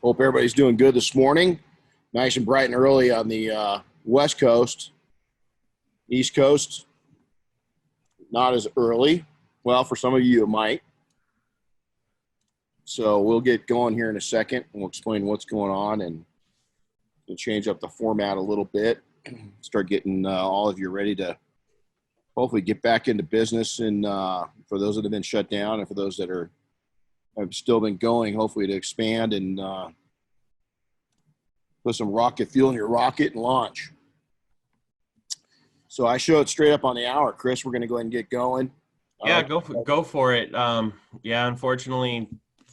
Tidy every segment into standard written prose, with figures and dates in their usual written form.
Hope everybody's doing good this morning. Nice and bright and early on the West Coast. East Coast, not as early. Well, for some of you, it might. So we'll get going here in a second, and we'll explain what's going on, and we'll change up the format a little bit, start getting all of you ready to hopefully get back into business, and for those that have been shut down and for those that have still been going, hopefully to expand and put some rocket fuel in your rocket and launch. So I show it straight up on the hour. Chris, we're going to go ahead and get going. Yeah, go for it. Unfortunately,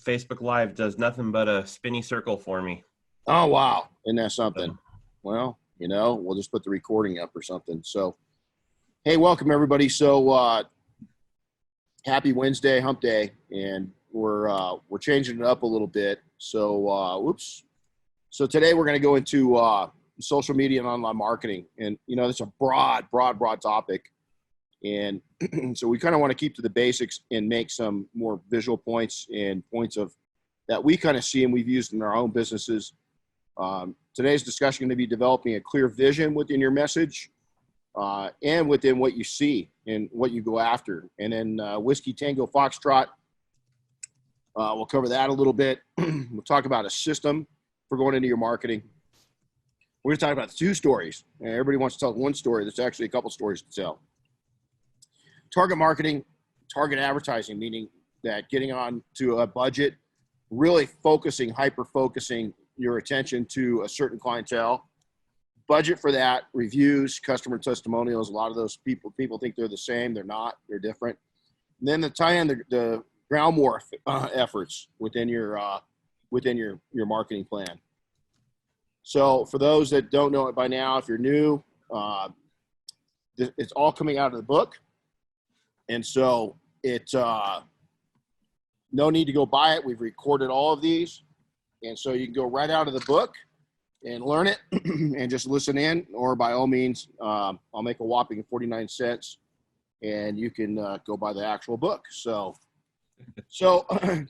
Facebook Live does nothing but a spinny circle for me. Oh, wow. Isn't that something? Well, we'll just put the recording up or something. So, hey, welcome everybody. So happy Wednesday, hump day. And we're changing it up a little bit. So, So today we're going to go into social media and online marketing. And, it's a broad topic. And so we kind of want to keep to the basics and make some more visual points and points of that we kind of see and we've used in our own businesses. Today's discussion is going to be developing a clear vision within your message and within what you see and what you go after. And then Whiskey Tango Foxtrot, we'll cover that a little bit. We'll talk about a system for going into your marketing. We're going to talk about two stories. And everybody wants to tell one story. There's actually a couple stories to tell. Target marketing, target advertising, meaning that getting on to a budget, really hyper-focusing your attention to a certain clientele. Budget for that, reviews, customer testimonials. A lot of those people think they're the same. They're not. They're different. And then the tie-in the ground war efforts within your marketing plan. So for those that don't know it by now, if you're new, it's all coming out of the book. And so it's no need to go buy it. We've recorded all of these. And so you can go right out of the book and learn it and just listen in, or by all means, I'll make a whopping 49 cents and you can go buy the actual book. So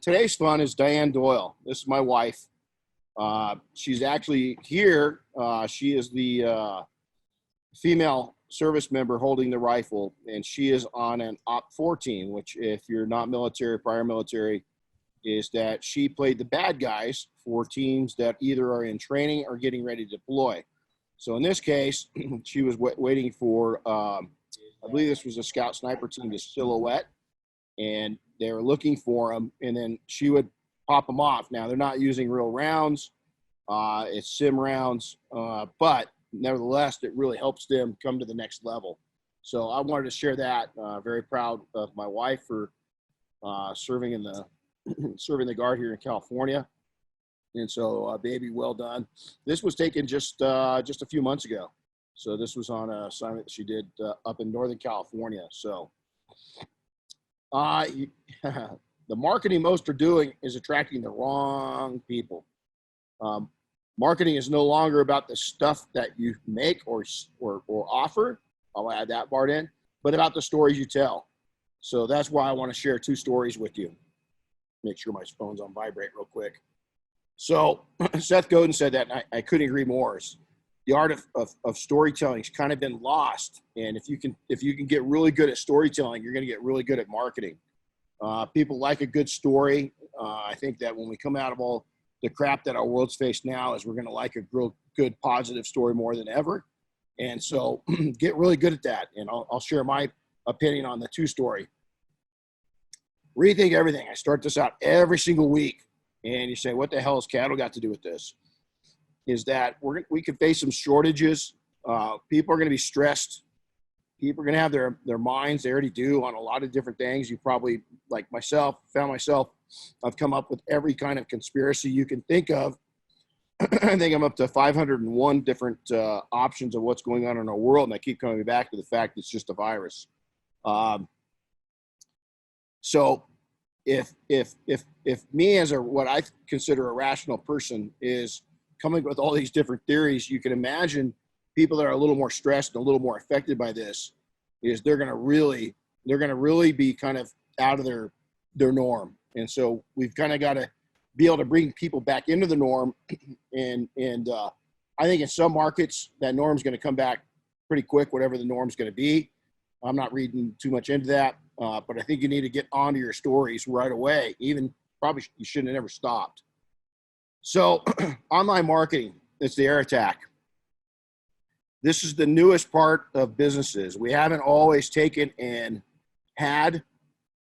today's fun is Diane Doyle. This is my wife. She's actually here. She is the female service member holding the rifle, and she is on an Op 14, which if you're not military, prior military, is that she played the bad guys for teams that either are in training or getting ready to deploy. So in this case, she was waiting for, I believe this was a scout sniper team, the Silhouette, and they were looking for them, and then she would pop them off. Now, they're not using real rounds. It's sim rounds, but nevertheless, it really helps them come to the next level. So I wanted to share that. Very proud of my wife for serving the guard here in California. And so, baby, well done. This was taken just a few months ago. So this was on an assignment that she did up in Northern California. So the marketing most are doing is attracting the wrong people. Marketing is no longer about the stuff that you make or offer. I'll add that part in, but about the stories you tell. So that's why I want to share two stories with you. Make sure my phone's on vibrate real quick. So Seth Godin said that, and I couldn't agree more. The art of storytelling has kind of been lost. And if you can get really good at storytelling, you're going to get really good at marketing. People like a good story. I think that when we come out of all the crap that our world's faced now, is we're going to like a real good, positive story more than ever. And so get really good at that. And I'll share my opinion on the two story. Rethink everything. I start this out every single week. And you say, what the hell has cattle got to do with this? Is that we could face some shortages. People are going to be stressed. People are going to have their minds, they already do, on a lot of different things. You probably, like myself, I've come up with every kind of conspiracy you can think of. I think I'm up to 501 different options of what's going on in our world, and I keep coming back to the fact it's just a virus. So if me as what I consider a rational person is coming up with all these different theories, you can imagine people that are a little more stressed and a little more affected by this is they're going to really be kind of out of their norm. And so we've kind of got to be able to bring people back into the norm. And I think in some markets that norm's going to come back pretty quick, whatever the norm's going to be. I'm not reading too much into that, but I think you need to get onto your stories right away. Even probably you shouldn't have never stopped. So online marketing, it's the air attack. This is the newest part of businesses. We haven't always taken and had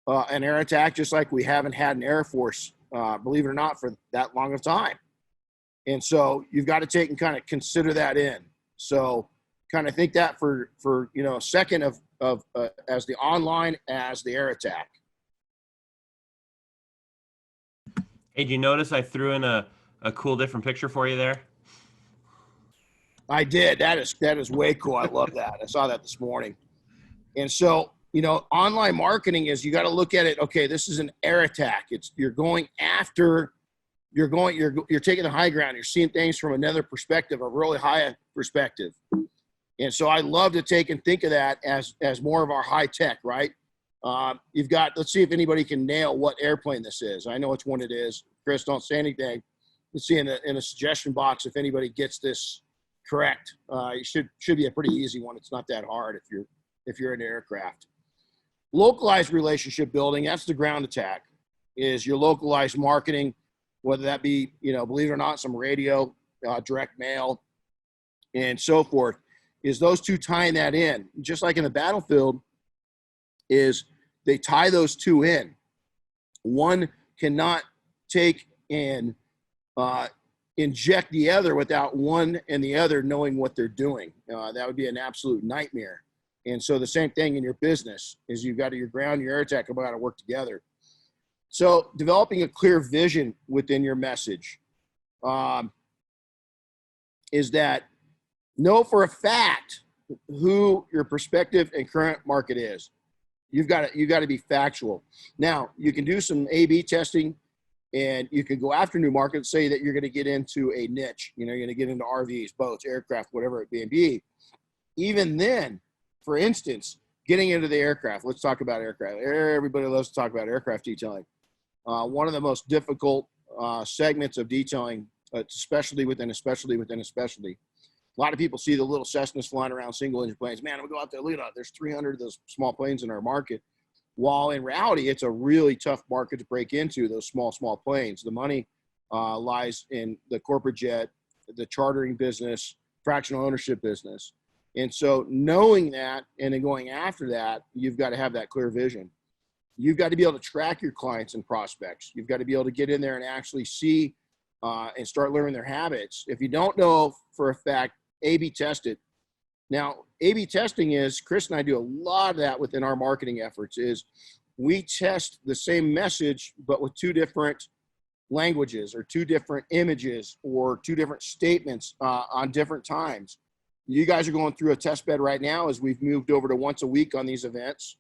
an air attack, just like we haven't had an Air Force, believe it or not, for that long of time. And so you've got to take and kind of consider that in. So kind of think that for a second of as the online as the air attack. Hey, did you notice I threw in a cool different picture for you there? I did. That is way cool. I love that. I saw that this morning. And so, online marketing is, you got to look at it. Okay, this is an air attack. You're going after, you're taking the high ground. You're seeing things from another perspective, a really high perspective. And so I love to take and think of that as more of our high tech, right? You've got, let's see if anybody can nail what airplane this is. I know which one it is. Chris, don't say anything. Let's see in the suggestion box if anybody gets this correct. It should be a pretty easy one. It's not that hard if you're in aircraft. Localized relationship building, that's the ground attack, is your localized marketing, whether that be, believe it or not, some radio, direct mail, and so forth, is those two tying that in. Just like in the battlefield, is they tie those two in. One cannot take and inject the other without one and the other knowing what they're doing. That would be an absolute nightmare. And so the same thing in your business is you've got your ground, your air attack, have got to work together. So developing a clear vision within your message is that know for a fact who your prospective and current market is. You've got to be factual. Now, you can do some A/B testing, and you can go after new markets, say that you're going to get into a niche. You're going to get into RVs, boats, aircraft, whatever it may be. Even then, for instance, getting into the aircraft. Let's talk about aircraft. Everybody loves to talk about aircraft detailing. One of the most difficult segments of detailing, especially within a specialty within a specialty. A lot of people see the little Cessnas flying around single-engine planes. Man, I'm going to go out there, look at that. There's 300 of those small planes in our market. While in reality, it's a really tough market to break into, those small planes. The money lies in the corporate jet, the chartering business, fractional ownership business. And so knowing that and then going after that, you've got to have that clear vision. You've got to be able to track your clients and prospects. You've got to be able to get in there and actually see and start learning their habits. If you don't know for a fact, A/B test it. Now, A/B testing is, Chris and I do a lot of that within our marketing efforts, is we test the same message, but with two different languages or two different images or two different statements on different times. You guys are going through a test bed right now as we've moved over to once a week on these events.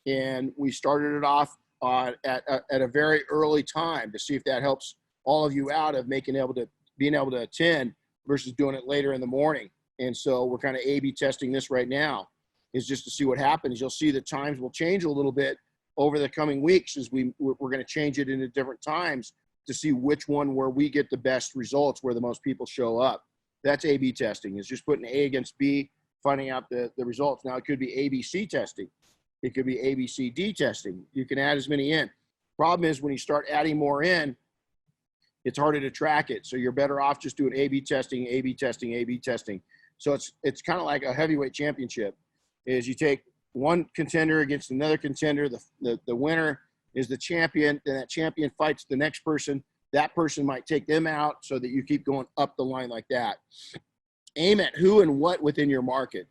And we started it off at a very early time to see if that helps all of you out of being able to attend versus doing it later in the morning. And so we're kind of A/B testing this right now, is just to see what happens. You'll see the times will change a little bit over the coming weeks as we're going to change it into different times to see which one where we get the best results, where the most people show up. That's A/B testing, is just putting A against B, finding out the results. Now, it could be ABC testing. It could be ABCD testing. You can add as many in. Problem is when you start adding more in, it's harder to track it. So you're better off just doing A/B testing, A/B testing, A/B testing. So it's kind of like a heavyweight championship, is you take one contender against another contender. The winner is the champion. Then that champion fights the next person. That person might take them out, so that you keep going up the line like that. Aim at who and what within your market,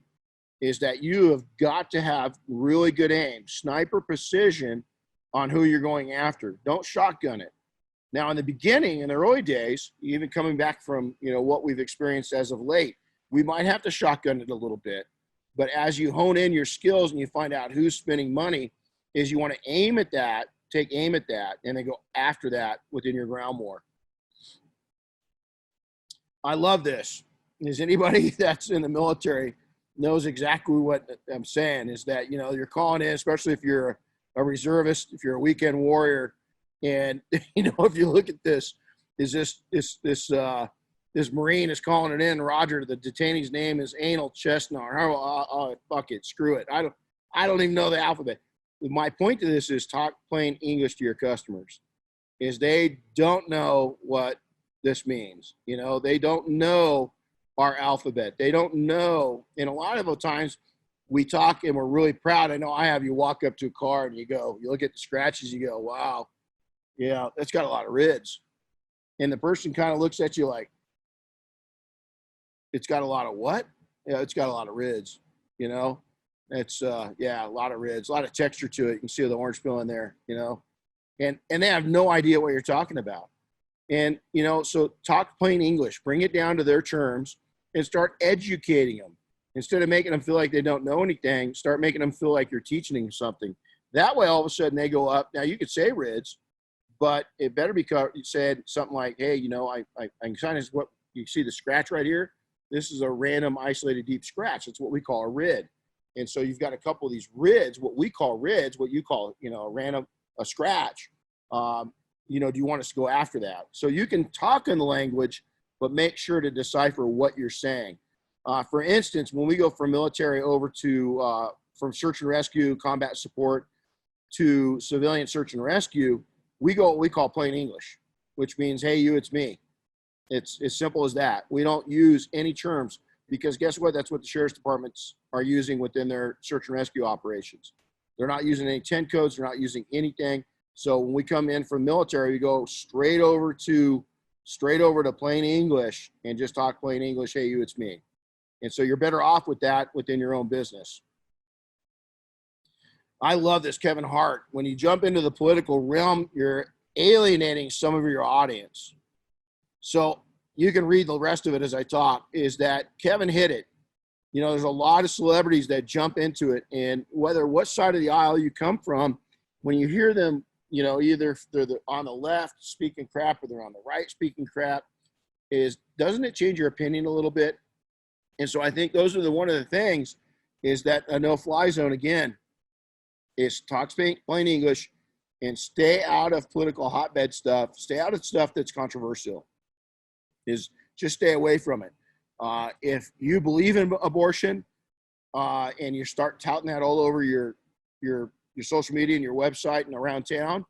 is that you have got to have really good aim, sniper precision on who you're going after. Don't shotgun it. Now, in the beginning, in the early days, even coming back from what we've experienced as of late, we might have to shotgun it a little bit. But as you hone in your skills and you find out who's spending money, is you want to aim at that, take aim at that, and then go after that within your ground more. I love this. Is anybody that's in the military knows exactly what I'm saying, is that, you're calling in, especially if you're a reservist, if you're a weekend warrior, and, if you look at this, is this Marine is calling it in. Roger, the detainee's name is Anal Chestnut. Oh, fuck it, screw it. I don't even know the alphabet. My point to this is talk plain English to your customers. Is they don't know what this means. You know, they don't know our alphabet. They don't know. And a lot of the times we talk and we're really proud. I know I have. You walk up to a car and you look at the scratches, you go, wow, yeah, that's got a lot of rids. And the person kind of looks at you like, it's got a lot of what? Yeah, it's got a lot of rids, you know? It's, yeah, a lot of rids, a lot of texture to it. You can see the orange peel in there, you know? And they have no idea what you're talking about. And, you know, so talk plain English, bring it down to their terms and start educating them. Instead of making them feel like they don't know anything, start making them feel like you're teaching them something. That way, all of a sudden they go up. Now you could say rids, but it better be said something like, hey, you know, I kind of what you see the scratch right here. This is a random isolated deep scratch. It's what we call a rid. And so you've got a couple of these rids, what we call rids, what you call, you know, a scratch. You know, do you want us to go after that? So you can talk in the language, but make sure to decipher what you're saying. For instance, when we go from military over to, from search and rescue, combat support to civilian search and rescue, we go what we call plain English, which means, hey, you, it's me. It's as simple as that. We don't use any terms because guess what? That's what the sheriff's departments are using within their search and rescue operations. They're not using any 10 codes. They're not using anything. So when we come in from military, we go straight over to plain English and just talk plain English. Hey, you, it's me. And so you're better off with that within your own business. I love this, Kevin Hart. When you jump into the political realm, you're alienating some of your audience. So you can read the rest of it as I talk, is that Kevin hit it. You know, there's a lot of celebrities that jump into it. And whether what side of the aisle you come from, when you hear them, you know, either they're on the left speaking crap or they're on the right speaking crap, doesn't it change your opinion a little bit? And so I think those are one of the things is that a no-fly zone, again, is talk plain English and stay out of political hotbed stuff. Stay out of stuff that's controversial. Just stay away from it. If you believe in abortion and you start touting that all over your social media and your website and around town,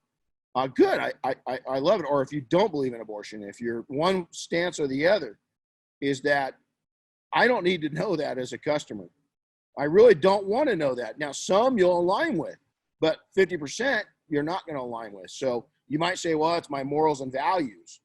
good. I love it. Or if you don't believe in abortion, if you're one stance or the other, is that I don't need to know that as a customer. I really don't want to know that. Now, some you'll align with, but 50% you're not going to align with. So you might say, well, it's my morals and values.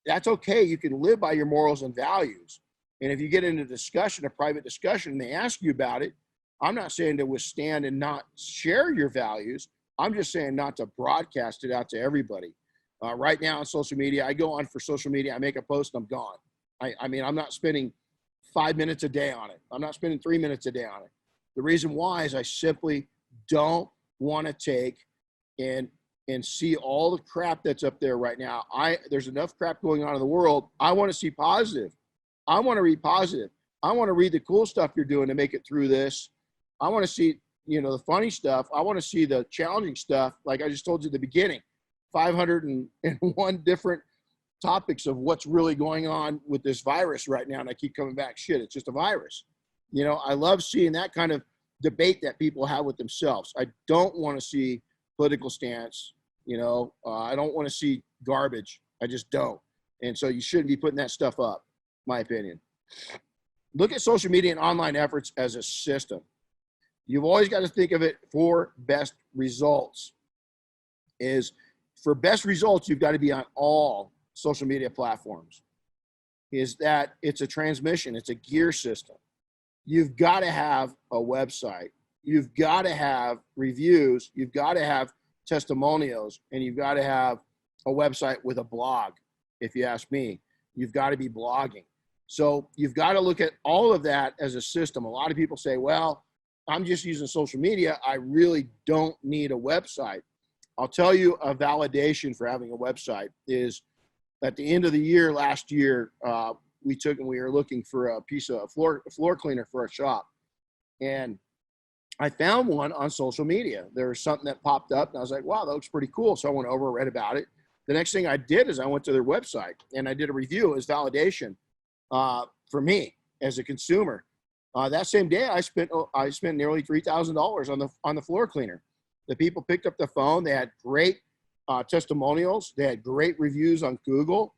That's okay. You can live by your morals and values. And if you get into discussion, a private discussion, and they ask you about it, I'm not saying to withstand and not share your values. I'm just saying not to broadcast it out to everybody. Right now on social media, I go on for social media, I make a post, I'm gone. I mean, I'm not spending 5 minutes a day on it. I'm not spending 3 minutes a day on it. The reason why is I simply don't want to take and see all the crap that's up there right now. There's enough crap going on in the world. I want to see positive. I want to read positive. I want to read the cool stuff you're doing to make it through this. I want to see, you know, the funny stuff. I want to see the challenging stuff. Like I just told you at the beginning, 501 different topics of what's really going on with this virus right now. And I keep coming back, shit, it's just a virus. You know, I love seeing that kind of debate that people have with themselves. I don't want to see political stance. You know, I don't want to see garbage. I just don't. And so you shouldn't be putting that stuff up, my opinion. Look at social media and online efforts as a system. You've always got to think of it for best results. For best results, you've got to be on all social media platforms. Is that it's a transmission, it's a gear system. You've got to have a website. You've got to have reviews. You've got to have testimonials, and you've got to have a website with a blog. If you ask me, you've got to be blogging. So you've got to look at all of that as a system. A lot of people say, well, I'm just using social media. I really don't need a website. I'll tell you a validation for having a website is at the end of the year, last year, we were looking for a piece of floor cleaner for a shop. And I found one on social media. There was something that popped up and I was like, wow, that looks pretty cool. So I went over, read about it. the next thing I did is I went to their website and I did a review as validation for me as a consumer. That same day, I spent nearly $3,000 on the floor cleaner. The people picked up the phone. They had great testimonials. They had great reviews on Google.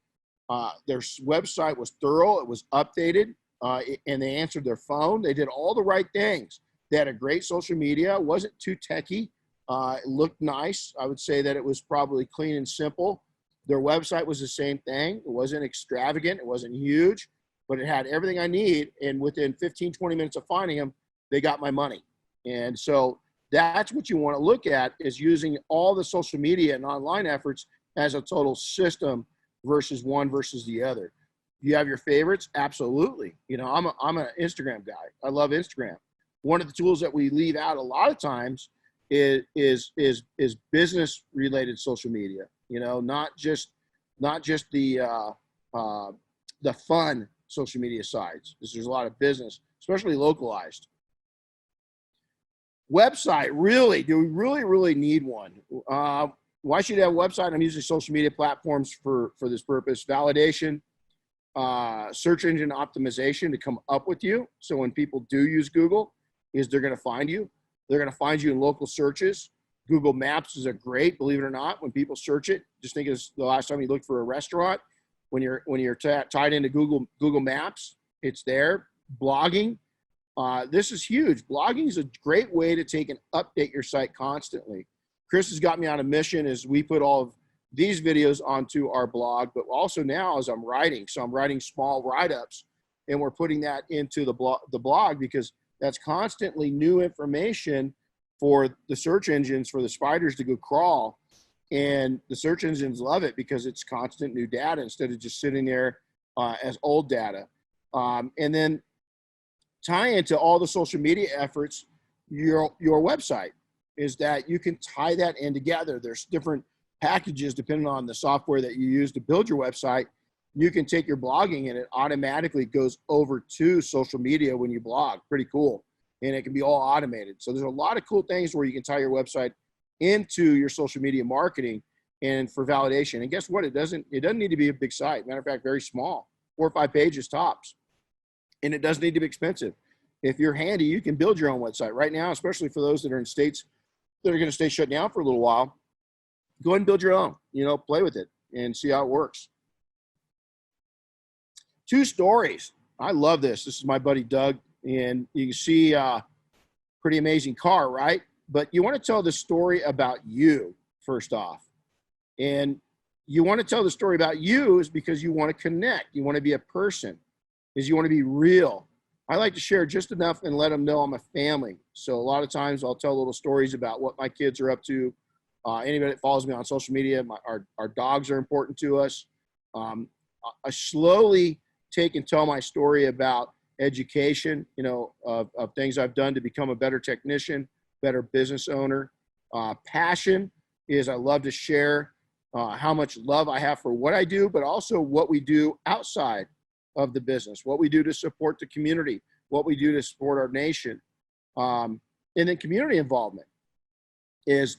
Their website was thorough. It was updated, and they answered their phone. They did all the right things. They had a great social media. It wasn't too techy. It looked nice. I would say that it was probably clean and simple. Their website was the same thing. It wasn't extravagant. It wasn't huge, but it had everything I need. And within 15, 20 minutes of finding them, they got my money. And so that's what you want to look at, is using all the social media and online efforts as a total system versus one versus the other. You have your favorites? Absolutely. You know, I'm an Instagram guy. I love Instagram. One of the tools that we leave out a lot of times is business related social media. You know, not just the fun social media sites. Because there's a lot of business, especially localized. Website, really? Do we really need one? Why should you have a website? I'm using social media platforms for this purpose. Validation, search engine optimization to come up with you. So when people do use Google, they're going to find you. They're going to find you in local searches. Google Maps is a great, believe it or not, when people search it. Just think of the last time you looked for a restaurant. When you're tied into Google Maps, it's there. Blogging. This is huge. Blogging is a great way to take and update your site constantly. Chris has got me on a mission as we put all of these videos onto our blog, but also now as I'm writing. So I'm writing small write-ups, and we're putting that into the blog because that's constantly new information for the search engines, for the spiders to go crawl. And the search engines love it because it's constant new data instead of just sitting there as old data. And then tie into all the social media efforts, your website, is that you can tie that in together. There's different packages depending on the software that you use to build your website. You can take your blogging and it automatically goes over to social media when you blog. Pretty cool. And it can be all automated. So there's a lot of cool things where you can tie your website into your social media marketing and for validation. And guess what? It doesn't need to be a big site. Matter of fact, very small, 4 or 5 pages tops. And it doesn't need to be expensive. If you're handy, you can build your own website right now, especially for those that are in states that are going to stay shut down for a little while. Go ahead and build your own, play with it and see how it works. 2 stories. I love this. This is my buddy Doug, and you can see pretty amazing car, right? But you want to tell the story about you first off. And you want to tell the story about you is because you want to connect. You want to be a person, is you want to be real. I like to share just enough and let them know I'm a family. So a lot of times I'll tell little stories about what my kids are up to. Anybody that follows me on social media, our dogs are important to us. I slowly take and tell my story about education, of things I've done to become a better technician, better business owner. Passion is I love to share how much love I have for what I do, but also what we do outside of the business, what we do to support the community, what we do to support our nation. And then community involvement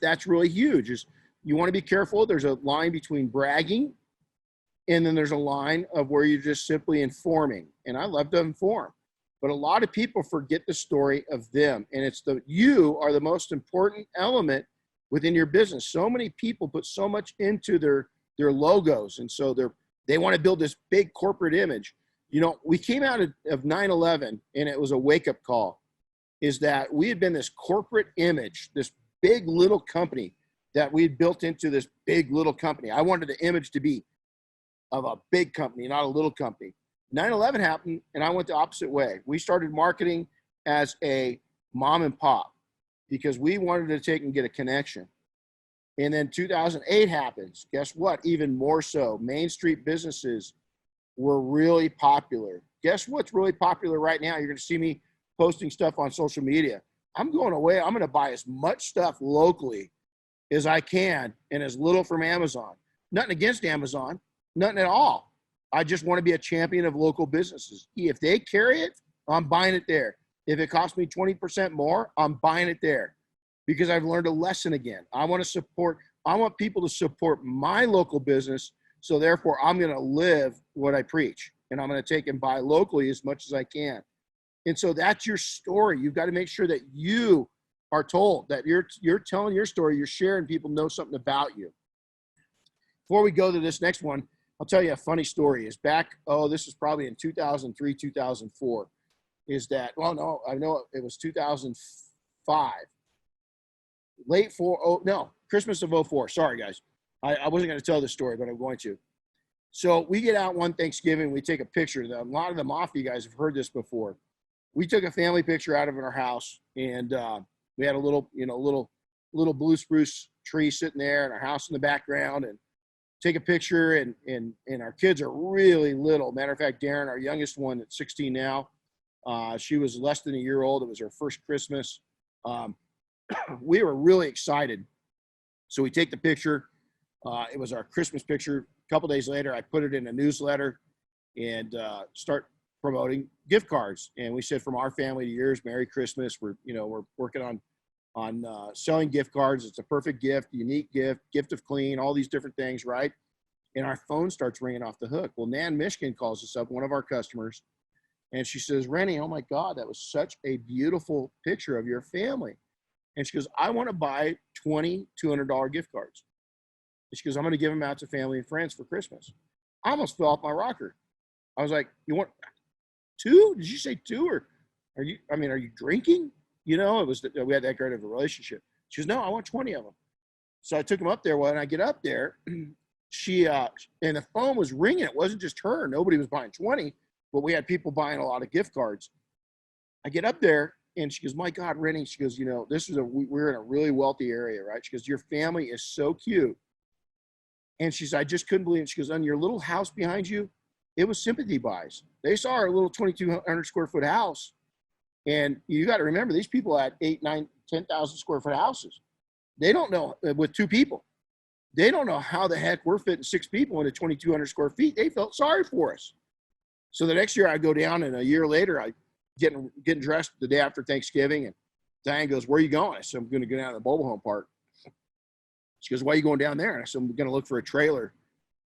that's really huge. Is you want to be careful. There's a line between bragging and then there's a line of where you're just simply informing. And I love to inform, but a lot of people forget the story of them. And it's you are the most important element within your business. So many people put so much into their logos. And so they want to build this big corporate image. We came out of 9/11 and it was a wake-up call, is that we had been this corporate image, this big little company that we had built into this big little company. I wanted the image to be of a big company, not a little company. 9/11 happened and I went the opposite way. We started marketing as a mom and pop because we wanted to take and get a connection. And then 2008 happens. Guess what? Even more so. Main Street businesses were really popular. Guess what's really popular right now? You're going to see me posting stuff on social media. I'm going away. I'm going to buy as much stuff locally as I can and as little from Amazon. Nothing against Amazon, nothing at all. I just want to be a champion of local businesses. If they carry it, I'm buying it there. If it costs me 20% more, I'm buying it there because I've learned a lesson again. I want to support I want people to support my local business. So therefore, I'm going to live what I preach, and I'm going to take and buy locally as much as I can. And so that's your story. You've got to make sure that you are told, that you're telling your story, you're sharing, people know something about you. Before we go to this next one, I'll tell you a funny story. Is back, this was probably in 2003, 2004. Is that, well, no, I know it was 2005. Christmas of 04. Sorry, guys. I wasn't going to tell this story, but I'm going to. So we get out one Thanksgiving, we take a picture of them. A lot of the Mafia guys have heard this before. We took a family picture out of our house, and we had a little blue spruce tree sitting there, and our house in the background, and take a picture, and our kids are really little. Matter of fact, Darren, our youngest one, at 16 now, she was less than a year old. It was her first Christmas. We were really excited. So we take the picture. It was our Christmas picture. A couple days later, I put it in a newsletter and start promoting gift cards. And we said, from our family to yours, Merry Christmas. We're working on selling gift cards. It's a perfect gift, unique gift of clean, all these different things, right? And our phone starts ringing off the hook. Well, Nan Michigan calls us up, one of our customers, and she says, Renny, oh my God, that was such a beautiful picture of your family. And she goes, I want to buy 20 $200 gift cards. And she goes, I'm going to give them out to family and friends for Christmas. I almost fell off my rocker. I was like, you want 2? Did you say 2? Or are you drinking? We had that great of a relationship. She goes, no, I want 20 of them. So I took them up there. When I get up there, she, and the phone was ringing. It wasn't just her. Nobody was buying 20, but we had people buying a lot of gift cards. I get up there, and she goes, my God, Renny, she goes, we're in a really wealthy area, right? She goes, your family is so cute. And she said, I just couldn't believe it. She goes, on your little house behind you, it was sympathy buys. They saw our little 2,200 square foot house. And you got to remember, these people had 8, 9, 10,000 square foot houses. They don't know, with 2 people, they don't know how the heck we're fitting 6 people into 2,200 square feet. They felt sorry for us. So the next year I go down, and a year later I getting dressed the day after Thanksgiving, and Diane goes, where are you going? I said, I'm going to go down to the mobile home park. She goes, why are you going down there? And I said, I'm going to look for a trailer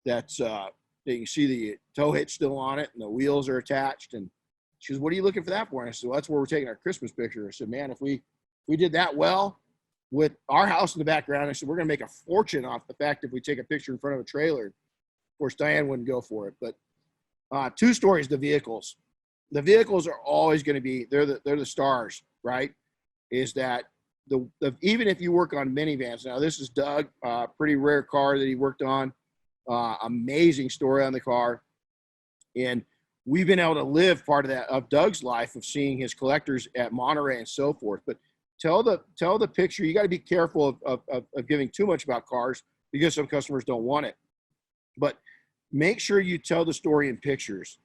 that's that you can see the tow hitch still on it and the wheels are attached. And she goes, what are you looking for that for? And I said, well, that's where we're taking our Christmas picture. I said, man, if we did that well with our house in the background, I said, we're going to make a fortune off the fact if we take a picture in front of a trailer. Of course, Diane wouldn't go for it. But 2 stories, the vehicles. The vehicles are always going to be, they're the stars, right? Is that even if you work on minivans. Now, this is Doug, pretty rare car that he worked on. Amazing story on the car. And we've been able to live part of Doug's life of seeing his collectors at Monterey and so forth. But tell the picture. You got to be careful of giving too much about cars, because some customers don't want it. But make sure you tell the story in pictures.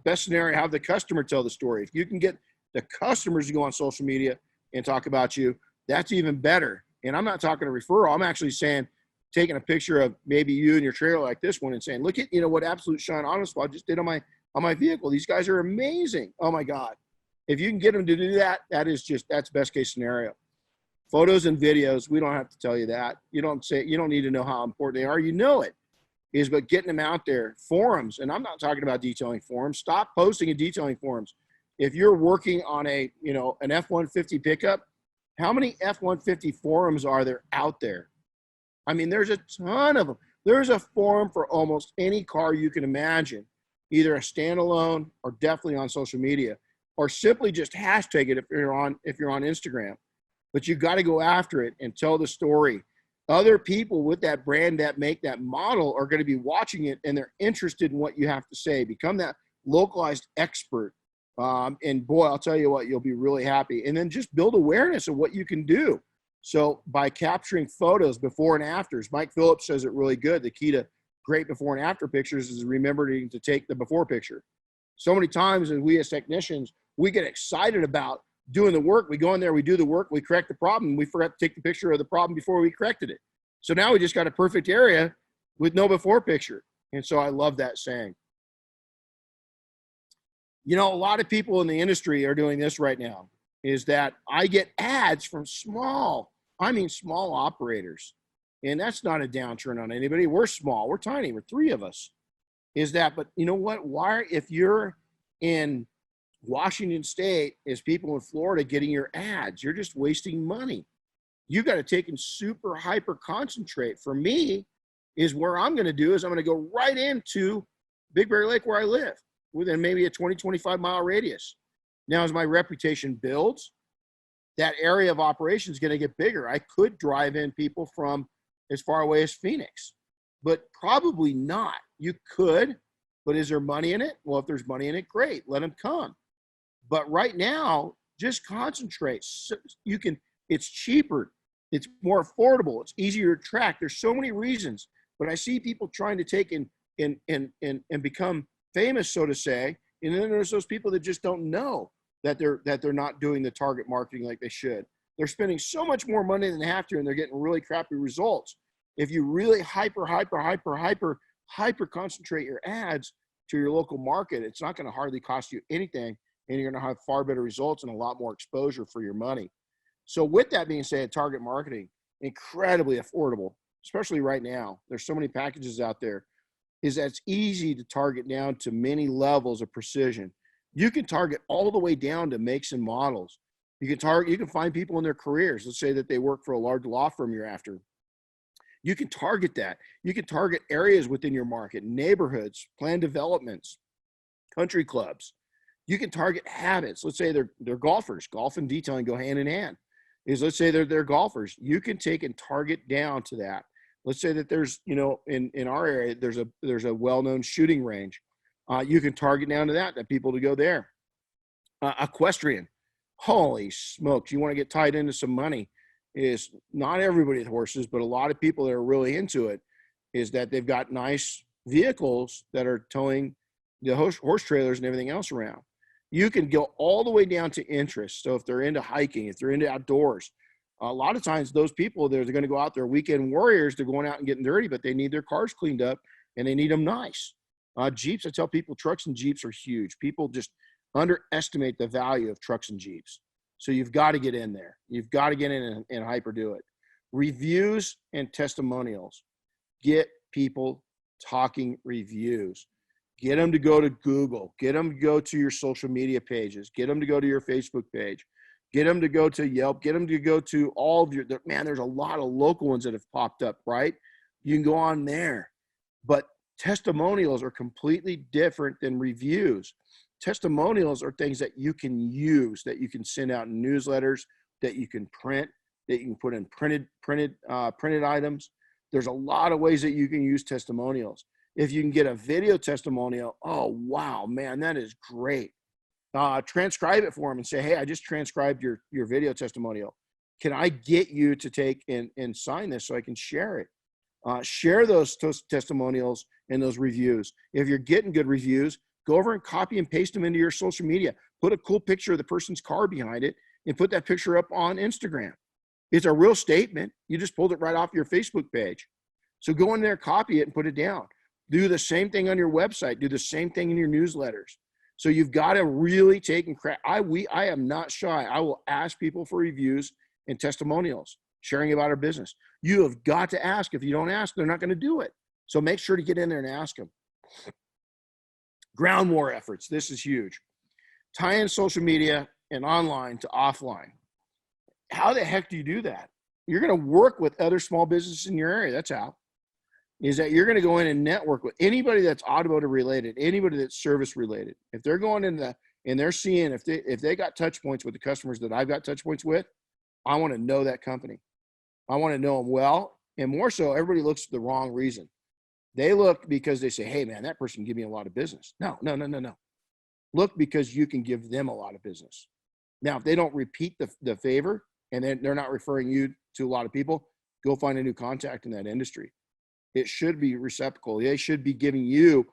Best scenario, have the customer tell the story. If you can get the customers to go on social media and talk about you, that's even better. And I'm not talking a referral. I'm actually saying, taking a picture of maybe you and your trailer like this one and saying, look at, what Absolute Shine Auto Spot just did on my vehicle. These guys are amazing. Oh my God. If you can get them to do that, that's best case scenario. Photos and videos, we don't have to tell you that. You don't need to know how important they are. You know it. But getting them out there. Forums, and I'm not talking about detailing forums. Stop posting in detailing forums. If you're working on an F-150 pickup, how many F-150 forums are there out there? I mean, there's a ton of them. There's a forum for almost any car you can imagine, either a standalone or definitely on social media, or simply just hashtag it if you're on Instagram. But you got to go after it and tell the story. Other people with that brand, that make, that model, are going to be watching it, and they're interested in what you have to say. Become that localized expert. And boy, I'll tell you what, you'll be really happy. And then just build awareness of what you can do. So by capturing photos before and afters, Mike Phillips says it really good. The key to great before and after pictures is remembering to take the before picture. So many times, as we as technicians, we get excited about doing the work. We go in there, we do the work, we correct the problem. We forgot to take the picture of the problem before we corrected it. So now we just got a perfect area with no before picture. And so I love that saying. A lot of people in the industry are doing this right now, is that I get ads from small operators. and that's not a downturn on anybody. We're small. We're tiny. We're three of us. Is that, but you know what? Why, if you're in Washington State, is people in Florida getting your ads? You're just wasting money. You got to take and super hyper concentrate. For me, is where I'm going to do is I'm going to go right into Big Bear Lake where I live within maybe a 20, 25 mile radius. Now, as my reputation builds, that area of operation is going to get bigger. I could drive in people from as far away as Phoenix, but probably not. You could, but is there money in it? Well, if there's money in it, great, let them come. But right now, just concentrate. So you can, it's cheaper, it's more affordable, it's easier to track. There's so many reasons, but I see people trying to take and become famous, so to say. And then there's those people that just don't know that they're not doing the target marketing like they should. They're spending so much more money than they have to, and they're getting really crappy results. If you really hyper concentrate your ads to your local market, it's not going to hardly cost you anything, and you're going to have far better results and a lot more exposure for your money. So with that being said, target marketing, incredibly affordable, especially right now. There's so many packages out there. Is that it's easy to target down to many levels of precision. You can target all the way down to makes and models. You can find people in their careers. Let's say that they work for a large law firm you're after. You can target that. You can target areas within your market, neighborhoods, planned developments, country clubs. You can target habits. Let's say they're golfers. Golf and detailing go hand in hand. Let's say they're golfers. You can take and target down to that. Let's say that there's, in our area, there's a well-known shooting range. You can target down to that people to go there. Equestrian. Holy smokes. You want to get tied into some money. Is not everybody with horses, but a lot of people that are really into it, is that they've got nice vehicles that are towing the horse trailers and everything else around. You can go all the way down to interest. So if they're into hiking, if they're into outdoors, a lot of times those people, they're going to go out there, weekend warriors, they're going out and getting dirty, but they need their cars cleaned up and they need them nice. Jeeps, I tell people, trucks and Jeeps are huge. People just underestimate the value of trucks and Jeeps. So you've got to get in there. You've got to get in and hyper do it. Reviews and testimonials. Get people talking reviews. Get them to go to Google. Get them to go to your social media pages. Get them to go to your Facebook page. Get them to go to Yelp. Get them to go to all of there's a lot of local ones that have popped up, right? You can go on there. But testimonials are completely different than reviews. Testimonials are things that you can use, that you can send out in newsletters, that you can print, that you can put in printed items. There's a lot of ways that you can use testimonials. If you can get a video testimonial, oh, wow, man, that is great. Transcribe it for them and say, hey, I just transcribed your video testimonial. Can I get you to take and sign this so I can share it? Share those testimonials and those reviews. If you're getting good reviews, go over and copy and paste them into your social media. Put a cool picture of the person's car behind it and put that picture up on Instagram. It's a real statement. You just pulled it right off your Facebook page. So go in there, copy it, and put it down. Do the same thing on your website. Do the same thing in your newsletters. So you've got to really take and crack. I am not shy. I will ask people for reviews and testimonials, sharing about our business. You have got to ask. If you don't ask, they're not going to do it. So make sure to get in there and ask them. Ground war efforts. This is huge. Tie in social media and online to offline. How the heck do you do that? You're going to work with other small businesses in your area. That's how. Is that you're going to go in and network with anybody that's automotive related, anybody that's service related. If they're going in and they're seeing if they got touch points with the customers that I've got touch points with, I want to know that company. I want to know them well. And more so, everybody looks for the wrong reason. They look because they say, hey, man, that person can give me a lot of business. No. Look because you can give them a lot of business. Now, if they don't repeat the favor and they're not referring you to a lot of people, go find a new contact in that industry. It should be reciprocal. They should be giving you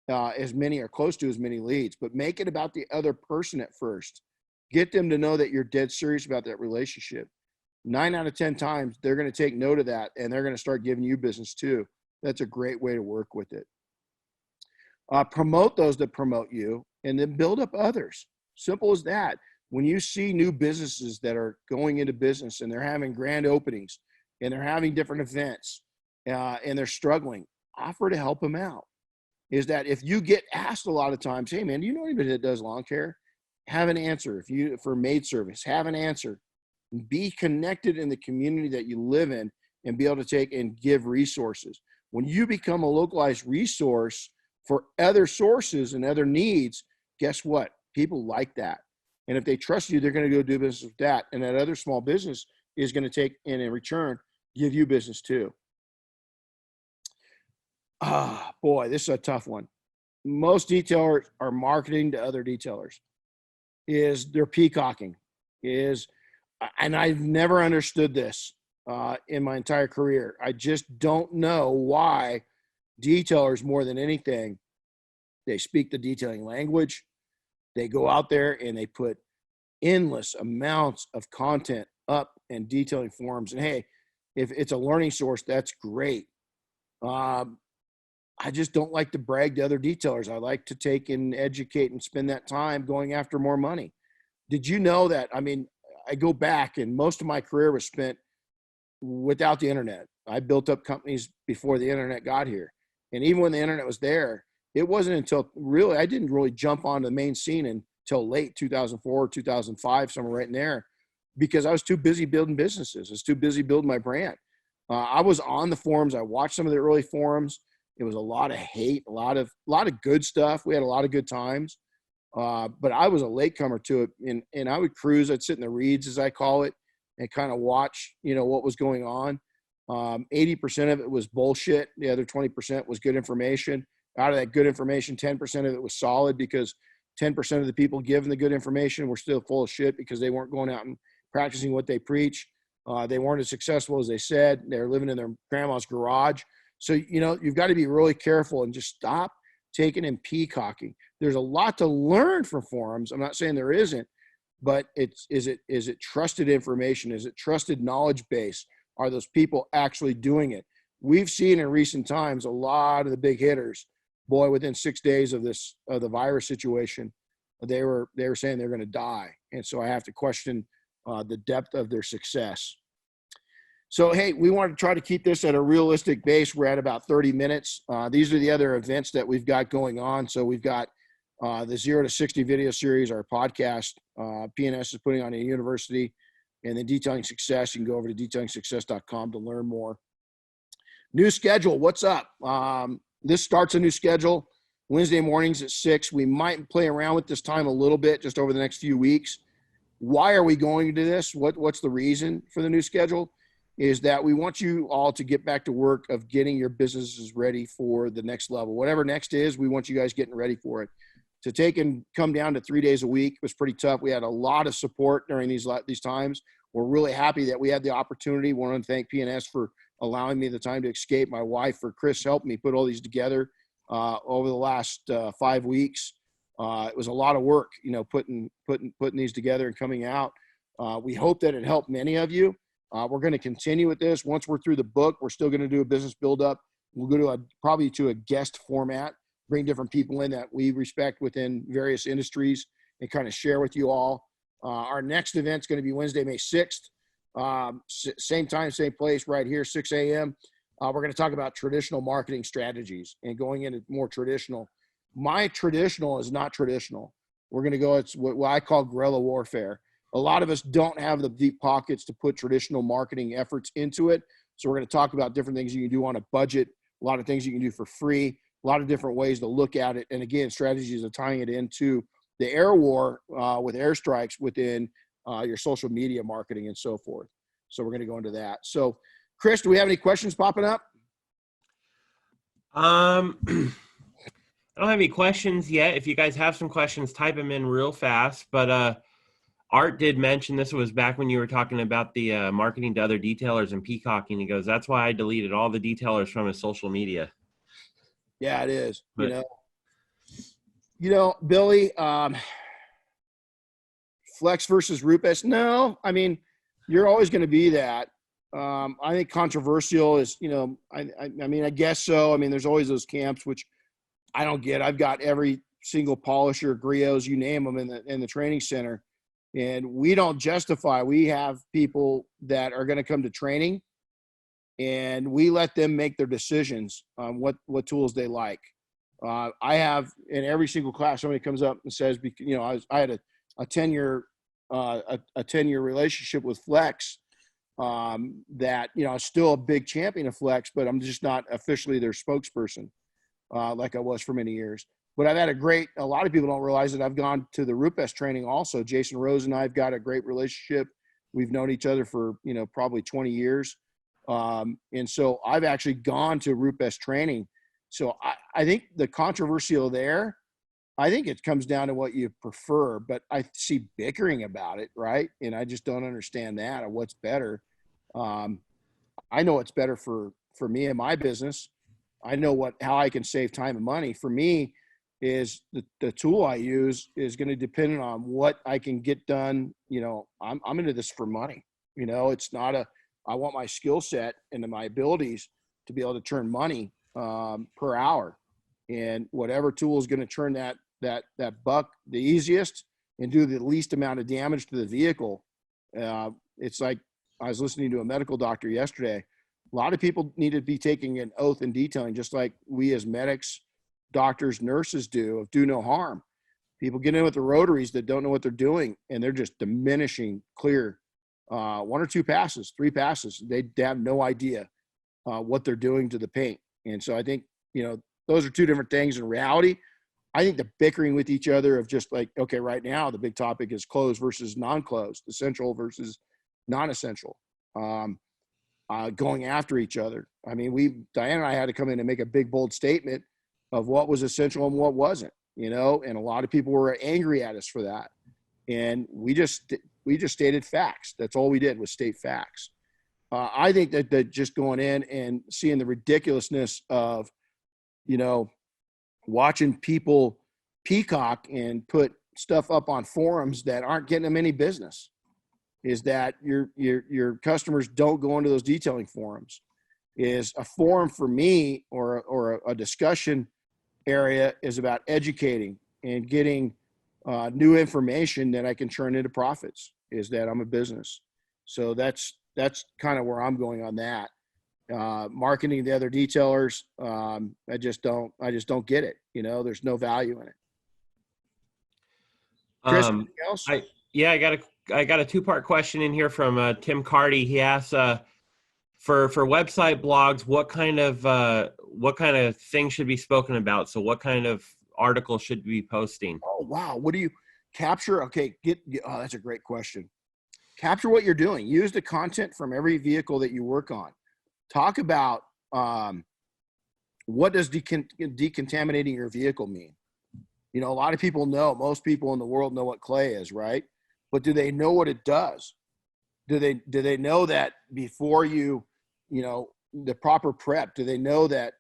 as many or close to as many leads, but make it about the other person at first. Get them to know that you're dead serious about that relationship. 9 out of 10 times, they're going to take note of that, and they're going to start giving you business too. That's a great way to work with it. Promote those that promote you, and then build up others. Simple as that. When you see new businesses that are going into business and they're having grand openings and they're having different events and they're struggling, offer to help them out. Is that if you get asked a lot of times, hey man, do you know anybody that does lawn care? Have an answer. If you for maid service, have an answer. Be connected in the community that you live in and be able to take and give resources. When you become a localized resource for other sources and other needs, guess what? People like that. And if they trust you, they're going to go do business with that. And that other small business is going to take and in return, give you business too. Ah, boy, this is a tough one. Most detailers are marketing to other detailers. Is they're peacocking. And I've never understood this in my entire career. I just don't know why detailers, more than anything, they speak the detailing language. They go out there and they put endless amounts of content up in detailing forums. And hey, if it's a learning source, that's great. I just don't like to brag to other detailers. I like to take and educate and spend that time going after more money. Did you know that? I mean, I go back and most of my career was spent without the internet. I built up companies before the internet got here. And even when the internet was there, it wasn't until really, I didn't really jump onto the main scene until late 2004, 2005, somewhere right in there, because I was too busy building businesses. I was too busy building my brand. I was on the forums. I watched some of the early forums. It was a lot of hate, a lot of good stuff. We had a lot of good times. But I was a latecomer to it, and I would cruise. I'd sit in the reeds, as I call it, and kind of watch, what was going on. 80% of it was bullshit. The other 20% was good information. Out of that good information, 10% of it was solid, because 10% of the people given the good information were still full of shit because they weren't going out and practicing what they preach. They weren't as successful as they said. They're living in their grandma's garage. So, you've got to be really careful and just stop taking and peacocking. There's a lot to learn from forums. I'm not saying there isn't, but is it trusted information? Is it trusted knowledge base? Are those people actually doing it? We've seen in recent times a lot of the big hitters, boy, within 6 days of the virus situation, they were saying they're going to die. And so I have to question the depth of their success. So, hey, we want to try to keep this at a realistic base. We're at about 30 minutes. These are the other events that we've got going on. So we've got the 0 to 60 video series, our podcast. PNS is putting on a university, and then Detailing Success. You can go over to detailingsuccess.com to learn more. New schedule. What's up? This starts a new schedule. Wednesday mornings at 6. We might play around with this time a little bit just over the next few weeks. Why are we going to this? What's the reason for the new schedule? Is that we want you all to get back to work of getting your businesses ready for the next level. Whatever next is, we want you guys getting ready for it. To take and come down to 3 days a week was pretty tough. We had a lot of support during these times. We're really happy that we had the opportunity. We want to thank PNS for allowing me the time to escape. My wife, for Chris, helped me put all these together over the last 5 weeks. It was a lot of work, putting these together and coming out. We hope that it helped many of you. We're going to continue with this. Once we're through the book, we're still going to do a business build-up. We'll go to probably to a guest format, bring different people in that we respect within various industries and kind of share with you all. Our next event is going to be Wednesday, May 6th. Same time, same place, right here, 6 a.m. We're going to talk about traditional marketing strategies and going into more traditional. My traditional is not traditional. We're going to go, it's what I call guerrilla warfare. A lot of us don't have the deep pockets to put traditional marketing efforts into it. So we're going to talk about different things you can do on a budget, a lot of things you can do for free, a lot of different ways to look at it. And again, strategies of tying it into the air war with airstrikes within your social media marketing and so forth. So we're going to go into that. So Chris, do we have any questions popping up? I don't have any questions yet. If you guys have some questions, type them in real fast. But Art did mention, this was back when you were talking about the marketing to other detailers and peacocking. He goes, that's why I deleted all the detailers from his social media. Yeah, it is. But, Billy, Flex versus Rupes. No, I mean, you're always going to be that. I think controversial is, I mean, I guess so. I mean, there's always those camps, which I don't get. I've got every single polisher, griots, you name them in the training center. And we don't justify. We have people that are going to come to training and we let them make their decisions on what tools they like. I have in every single class, somebody comes up and says, you know, I had a 10-year a 10-year relationship with Flex, that, you know, I'm still a big champion of Flex, but I'm just not officially their spokesperson, like I was for many years. But I've had a lot of people don't realize that I've gone to the Webcast training also. Jason Rose and I have got a great relationship. We've known each other for, you know, probably 20 years. And so I've actually gone to Webcast training. So I think the controversial there, I think it comes down to what you prefer, but I see bickering about it, right? And I just don't understand that, or what's better. I know what's better for me and my business. I know how I can save time and money. For me, is the tool I use is going to depend on what I can get done. You know, I'm into this for money. You know, it's not I want my skill set and my abilities to be able to turn money per hour, and whatever tool is going to turn that buck the easiest and do the least amount of damage to the vehicle. It's like, I was listening to a medical doctor yesterday. A lot of people need to be taking an oath in detailing, just like we as medics, doctors, nurses do no harm. People get in with the rotaries that don't know what they're doing, and they're just diminishing clear. 1 or 2 passes, 3 passes, they have no idea what they're doing to the paint. And so I think, you know, those are 2 different things in reality. I think the bickering with each other of just like, okay, right now the big topic is closed versus non-closed, essential versus non-essential, going after each other. I mean, Diane and I had to come in and make a big, bold statement of what was essential and what wasn't, you know, and a lot of people were angry at us for that. And we just stated facts. That's all we did, was state facts. I think that just going in and seeing the ridiculousness of, you know, watching people peacock and put stuff up on forums that aren't getting them any business, is that your customers don't go into those detailing forums. Is a forum for me, or a discussion area, is about educating and getting new information that I can turn into profits. Is that I'm a business. So that's kind of where I'm going on that. Marketing the other detailers, I just don't get it. You know, there's no value in it. Chris, anything else? I got a 2-part question in here from Tim Carty. He asks, for website blogs, what kind of things should be spoken about? So what kind of articles should we be posting? Oh, wow. What do you capture? Okay. Oh, that's a great question. Capture what you're doing. Use the content from every vehicle that you work on. Talk about what does decontaminating your vehicle mean? You know, a lot of people know, most people in the world know what clay is, right? But do they know what it does? Do they know that before you know, the proper prep? Do they know that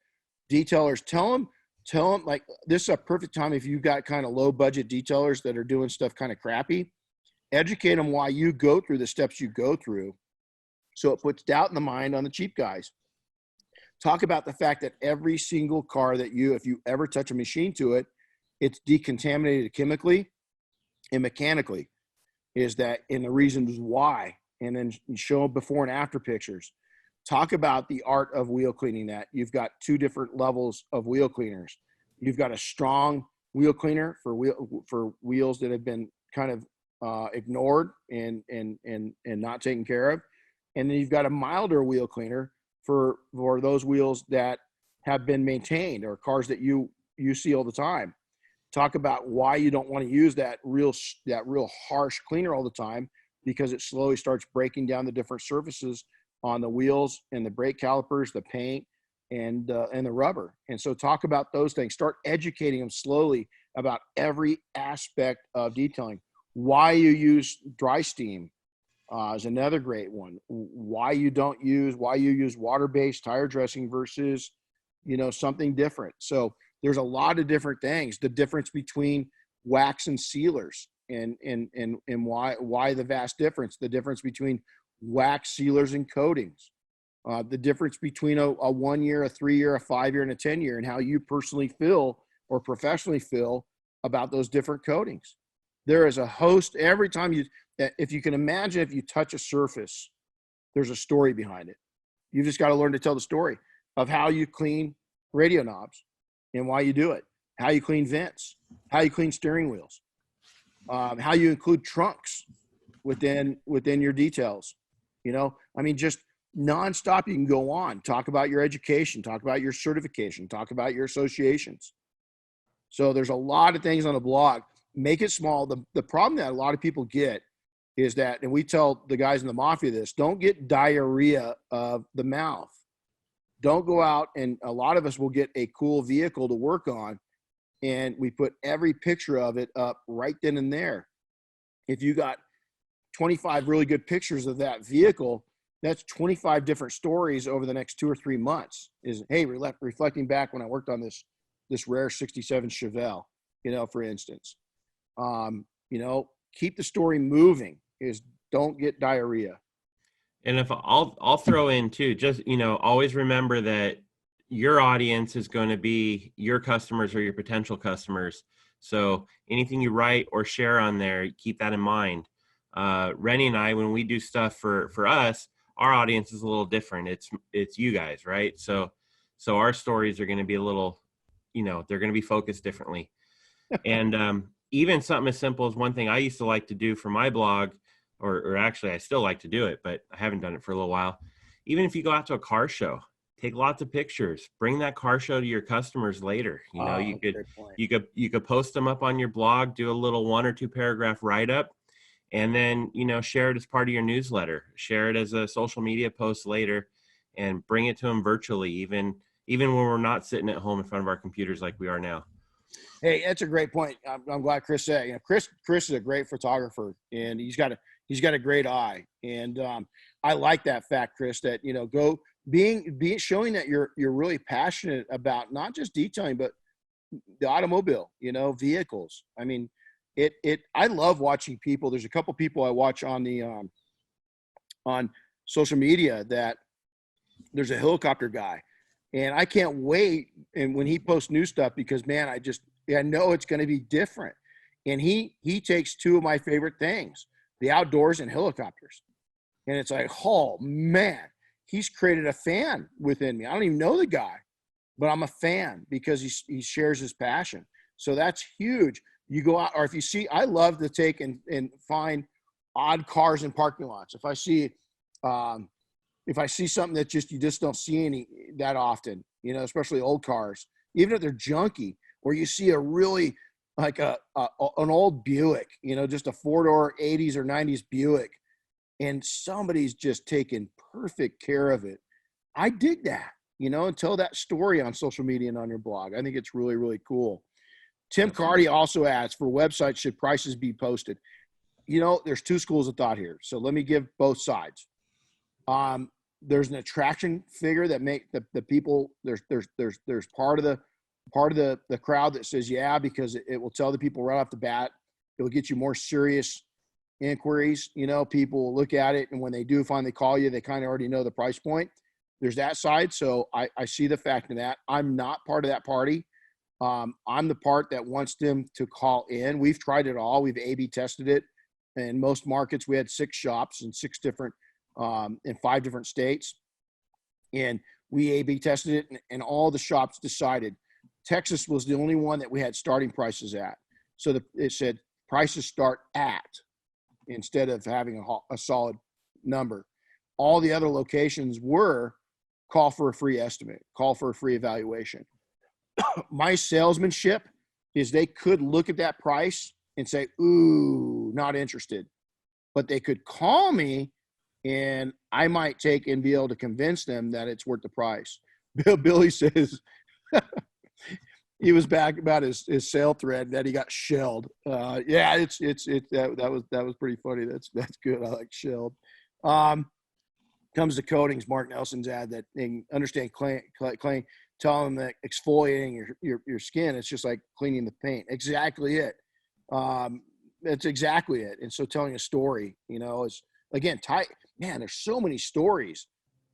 detailers tell them, like, this is a perfect time if you've got kind of low budget detailers that are doing stuff kind of crappy, educate them why you go through the steps you go through. So it puts doubt in the mind on the cheap guys. Talk about the fact that every single car that if you ever touch a machine to it, it's decontaminated chemically and mechanically. Is that, and the reasons why, and then show before and after pictures. Talk about the art of wheel cleaning. That you've got 2 different levels of wheel cleaners. You've got a strong wheel cleaner for wheels that have been kind of ignored and not taken care of, and then you've got a milder wheel cleaner for those wheels that have been maintained, or cars that you see all the time. Talk about why you don't want to use that real harsh cleaner all the time, because it slowly starts breaking down the different surfaces on the wheels and the brake calipers, the paint, and the rubber. And so talk about those things. Start educating them slowly about every aspect of detailing. Why you use dry steam is another great one. Why you use water-based tire dressing versus, you know, something different. So there's a lot of different things. The difference between wax and sealers, and why the vast difference. The difference between wax, sealers, and coatings. The difference between a 1 year, a 3 year, a 5 year, and a 10 year, and how you personally feel or professionally feel about those different coatings. There is a host every time if you can imagine, if you touch a surface, there's a story behind it. You've just got to learn to tell the story of how you clean radio knobs and why you do it, how you clean vents, how you clean steering wheels, how you include trunks within your details. I mean, just nonstop. You can go on, talk about your education, talk about your certification, talk about your associations. So there's a lot of things on the blog. Make it small. The problem that a lot of people get is that, and we tell the guys in the mafia this, don't get diarrhea of the mouth. Don't go out, and a lot of us will get a cool vehicle to work on, and we put every picture of it up right then and there. If you got 25 really good pictures of that vehicle, that's 25 different stories over the next 2 or 3 months. Is, hey, reflecting back when I worked on this rare 67 Chevelle, for instance. Keep the story moving. Is don't get diarrhea. And if I'll throw in too, just, always remember that your audience is going to be your customers or your potential customers. So anything you write or share on there, keep that in mind. Renny and I, when we do stuff for us, our audience is a little different. It's you guys, right? So our stories are going to be a little, they're going to be focused differently. And even something as simple as one thing I used to like to do for my blog, or actually I still like to do it, but I haven't done it for a little while. Even if you go out to a car show, take lots of pictures, bring that car show to your customers later. You could post them up on your blog, do a little 1 or 2 paragraph write-up, and then, share it as part of your newsletter, share it as a social media post later, and bring it to them virtually, even when we're not sitting at home in front of our computers like we are now. Hey, that's a great point. I'm glad Chris said. Chris is a great photographer, and he's got a great eye. And I like that fact, Chris, that showing that you're really passionate about not just detailing, but the automobile, vehicles. I mean, I love watching people. There's a couple people I watch on the on social media that there's a helicopter guy, and I can't wait. And when he posts new stuff, because man, I know it's going to be different. And he takes 2 of my favorite things, the outdoors and helicopters. And it's like, oh man, he's created a fan within me. I don't even know the guy, but I'm a fan because he shares his passion. So that's huge. You go out, or if you see, I love to take and find odd cars in parking lots. If I see something that you just don't see any that often, especially old cars, even if they're junky, or you see a really like an old Buick, just a 4-door 80s or 90s Buick, and somebody's just taking perfect care of it. I dig that, and tell that story on social media and on your blog. I think it's really, really cool. Tim Cardy also asks, for websites, should prices be posted? There's 2 schools of thought here. So let me give both sides. There's an attraction figure that make the people, there's part of the crowd that says, yeah, because it will tell the people right off the bat. It will get you more serious inquiries. People will look at it, and when they do finally call you, they kind of already know the price point. There's that side. So I see the fact in that. I'm not part of that party. I'm the part that wants them to call in. We've tried it all. We've A/B tested it. In most markets, we had 6 shops in 6 different, in 5 different states. And we A/B tested it, and all the shops decided. Texas was the only one that we had starting prices at. So it said prices start at, instead of having a solid number. All the other locations were call for a free estimate, call for a free evaluation. My salesmanship is they could look at that price and say, ooh, not interested. But they could call me, and I might take and be able to convince them that it's worth the price. Billy says he was back about his sale thread that he got shelled. Yeah, that was pretty funny. That's good. I like shelled. Comes to coatings, Mark Nelson's ad that they understand clean, tell them that exfoliating your skin, it's just like cleaning the paint. Exactly it. That's exactly it. And so telling a story, is again tight. Man, there's so many stories.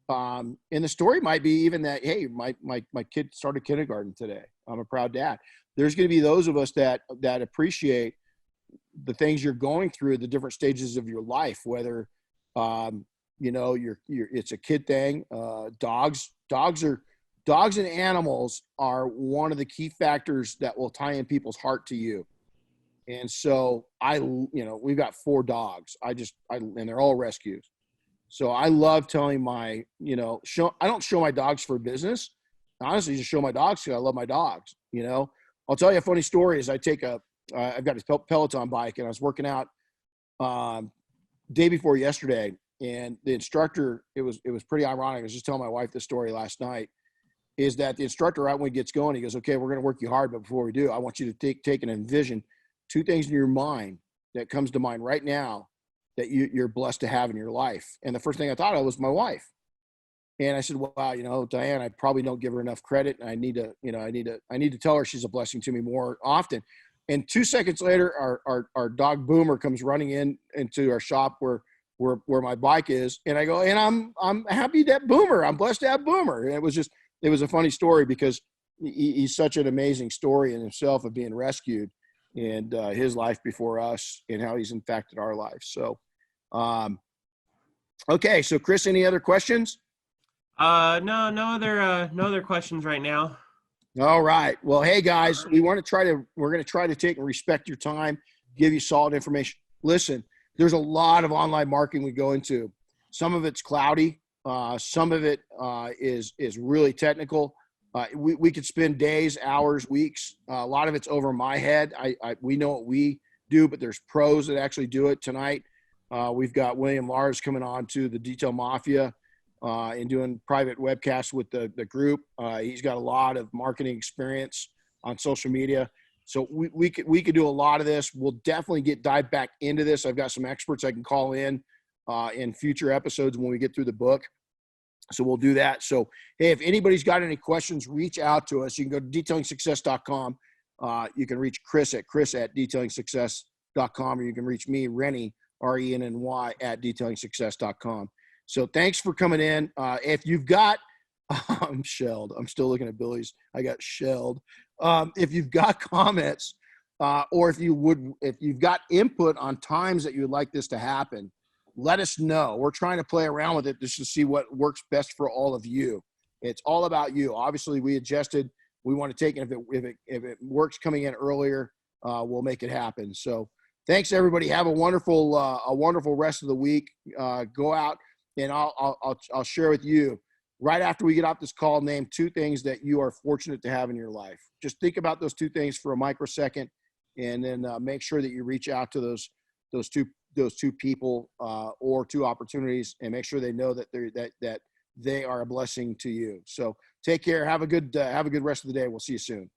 And the story might be even that, hey, my kid started kindergarten today. I'm a proud dad. There's going to be those of us that appreciate the things you're going through, the different stages of your life, whether you know, it's a kid thing. Dogs and animals are one of the key factors that will tie in people's heart to you. And so we've got 4 dogs. And they're all rescues. So I love telling I don't show my dogs for business. I honestly just show my dogs because I love my dogs. You know, I'll tell you a funny story is I've got this Peloton bike and I was working out day before yesterday, and the instructor, it was pretty ironic. I was just telling my wife this story last night, is that the instructor right when he gets going, he goes, okay, we're going to work you hard. But before we do, I want you to take and envision 2 things in your mind that comes to mind right now that you're blessed to have in your life. And the first thing I thought of was my wife. And I said, wow, you know, Diane, I probably don't give her enough credit. And I need to tell her she's a blessing to me more often. And 2 seconds later, our dog Boomer comes running into our shop where my bike is. And I go, and I'm happy that Boomer, I'm blessed to have Boomer. And it was a funny story because he's such an amazing story in himself of being rescued and his life before us and how he's impacted our life. So, okay. So Chris, any other questions? No other questions right now. All right. Well, hey guys, we're going to try to take and respect your time, give you solid information. Listen, there's a lot of online marketing we go into. Some of it's cloudy. Some of it is really technical. We could spend days, hours, weeks. A lot of it's over my head. We know what we do, but there's pros that actually do it. Tonight, we've got William Lars coming on to the Detail Mafia and doing private webcasts with the group. He's got a lot of marketing experience on social media. So we could do a lot of this. We'll definitely dive back into this. I've got some experts I can call in future episodes when we get through the book. So we'll do that. So, hey, if anybody's got any questions, reach out to us. You can go to detailingsuccess.com. You can reach Chris at detailing.success.com, or you can reach me, Renny, RENNY, at detailing.success.com. So thanks for coming in. If you've got, I'm shelled. I'm still looking at Billy's. I got shelled. If you've got comments or if you've got input on times that you would like this to happen, let us know. We're trying to play around with it just to see what works best for all of you. It's all about you. Obviously, we adjusted. We want to take it. If it works coming in earlier, we'll make it happen. So thanks, everybody. Have a wonderful rest of the week. Go out, and I'll share with you right after we get off this call. Name 2 things that you are fortunate to have in your life. Just think about those 2 things for a microsecond, and then make sure that you reach out to those two people or 2 opportunities, and make sure they know that they are a blessing to you. So take care. Have a good rest of the day. We'll see you soon.